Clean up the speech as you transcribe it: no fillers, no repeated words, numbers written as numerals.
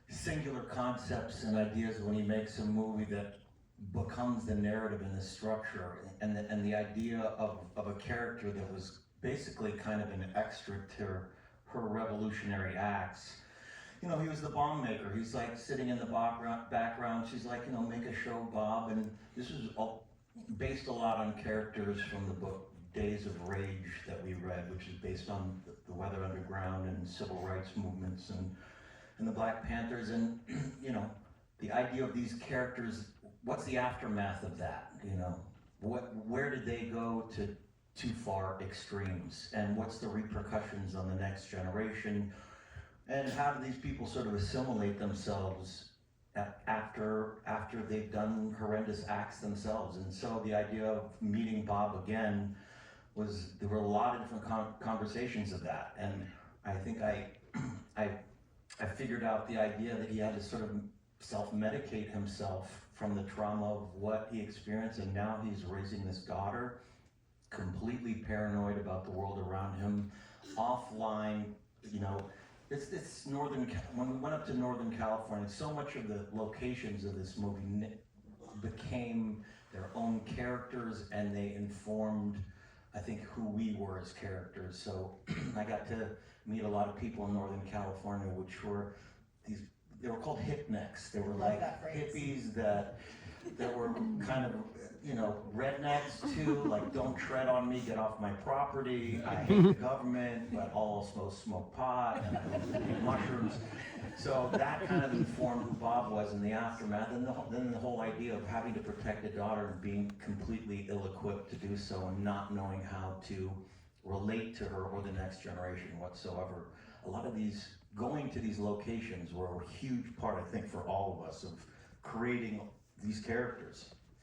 singular concepts and ideas when he makes a movie that becomes the narrative and the structure, and the idea of a character that was basically kind of an extra to her revolutionary acts. You know, he was the bomb maker. He's like sitting in the background. She's like, you know, make a show, Bob. And this was all based a lot on characters from the book Days of Rage that we read, which is based on the Weather Underground and civil rights movements and the Black Panthers. And, you know, the idea of these characters, what's the aftermath of that? You know, where did they go to too far extremes? And what's the repercussions on the next generation? And how do these people sort of assimilate themselves after they've done horrendous acts themselves? And so the idea of meeting Bob again was, there were a lot of different conversations of that. And I think I figured out the idea that he had to sort of self-medicate himself from the trauma of what he experienced, and now he's raising this daughter, completely paranoid about the world around him, offline, you know. It's when we went up to Northern California, so much of the locations of this movie became their own characters, and they informed, I think, who we were as characters. So I got to meet a lot of people in Northern California, which were they were called hipnecks. They were like hippies that were kind of, you know, rednecks too, like don't tread on me, get off my property, I hate the government, but all smoke pot and eat mushrooms. So that kind of informed who Bob was in the aftermath, and then the whole idea of having to protect a daughter and being completely ill-equipped to do so and not knowing how to relate to her or the next generation whatsoever. A lot of these, going to these locations were a huge part, I think, for all of us, of creating these characters.